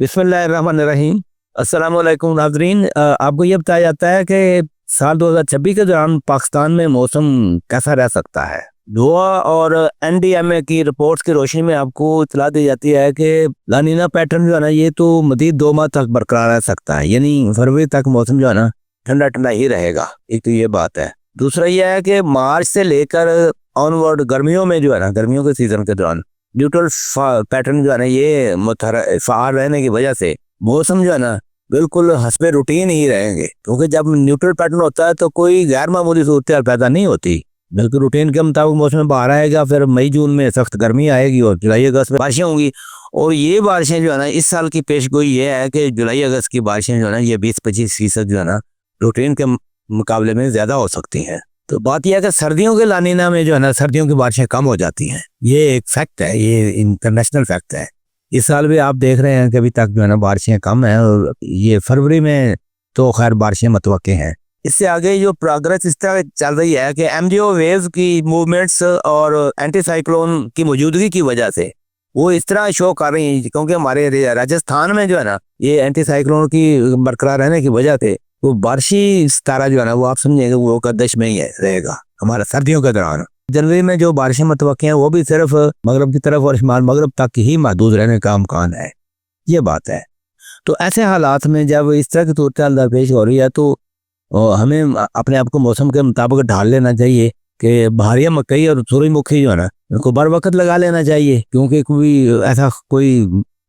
बिस्मिल्लाहिर्रहमानिर्रहीम। अस्सलाम वालेकुम नाज़रीन। आपको ये बताया जाता है कि साल 2026 के दौरान पाकिस्तान में मौसम कैसा रह सकता है। दुआ और एनडीएमए की रिपोर्ट्स की रोशनी में आपको इतला दी जाती है कि लानीना पैटर्न जो है ना, ये तो मज़ीद 2 माह तक बरकरार रह सकता है, यानी फरवरी तक मौसम जो है ना ठंडा ठंडा ही रहेगा। एक तो ये बात है। दूसरा ये है कि मार्च से लेकर ऑनवर्ड गर्मियों में जो है ना, गर्मियों के सीज़न के दौरान न्यूट्रल पैटर्न जो है ना, ये फार रहने की वजह से मौसम जो है ना बिल्कुल हस्बे रूटीन ही रहेंगे। क्योंकि जब न्यूट्रल पैटर्न होता है तो कोई गैर मामूली सूरत पैदा नहीं होती, बल्कि रूटीन के मुताबिक मौसम बाहर आएगा। फिर मई जून में सख्त गर्मी आएगी और जुलाई अगस्त में बारिशें होंगी। और ये बारिशें जो है ना, इस साल की पेशगोई ये है कि जुलाई अगस्त की बारिशें जो है ना, ये 20-25% जो है ना रूटीन के मुकाबले में ज़्यादा हो सकती हैं। तो बात यह है कि सर्दियों के लानीना में जो है ना, सर्दियों की बारिशें कम हो जाती हैं। ये एक फैक्ट है, ये इंटरनेशनल फैक्ट है। इस साल भी आप देख रहे हैं कि अभी तक जो है ना बारिशें कम हैं, और ये फरवरी में तो खैर बारिशें मुतवक्के हैं। इससे आगे जो प्रोग्रेस इस तरह चल रही है कि एमडीओ वेव्स की मूवमेंट्स और एंटी साइक्लोन की मौजूदगी की वजह से वो इस तरह शो कर रही हैं, क्योंकि हमारे राजस्थान में जो है ना ये एंटी साइक्लोन की बरकरार रहने की वजह से वो बारिशी सितारा जो है ना, वो आप समझेंगे वो गर्दिश में ही रहेगा हमारा सर्दियों के दौरान। जनवरी में जो बारिशें मुतवक्की हैं वो भी सिर्फ मगरब की तरफ और शुमाल मगरब तक ही महदूद रहने का इम्कान है। ये बात है। तो ऐसे हालात में जब इस तरह की सूरत दरपेश हो रही है तो हमें अपने आप को मौसम के मुताबिक ढाल लेना चाहिए कि बहारिया मकई और सूरजमुखी जो है ना, इनको बर वक्त लगा लेना चाहिए। क्योंकि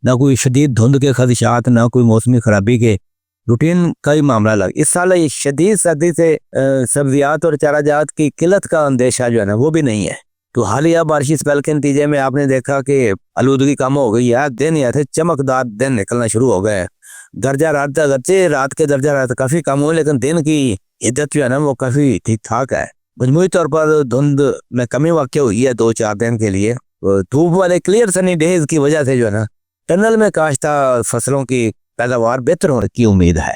ना कोई शदीद धुंध के खदशात, ना कोई मौसमी खराबी के रूटीन का ही मामला लग। इस साल ये शदीद सर्दी से सब्जियात और चाराजात की किल्लत का अंदेशा जो है ना वो भी नहीं है। तो हालिया बारिशी स्पेल के नतीजे में आपने देखा कि आलूदगी कम हो गई है। दिन या थे चमकदार दिन निकलना शुरू हो गए हैं। दर्जा रात अगरचे रात के दर्जा रात काफ़ी कम हुए, लेकिन दिन की हिद्दत जो है ना वो काफ़ी ठीक ठाक है। मजमूई तौर पर धुंध में कमी वाक़ हुई है 2-4 दिन के लिए। धूप वाले क्लियर सनी डेज की वजह से जो है ना टनल में काश्ता फसलों की पैदावार बेहतर होने की उम्मीद है।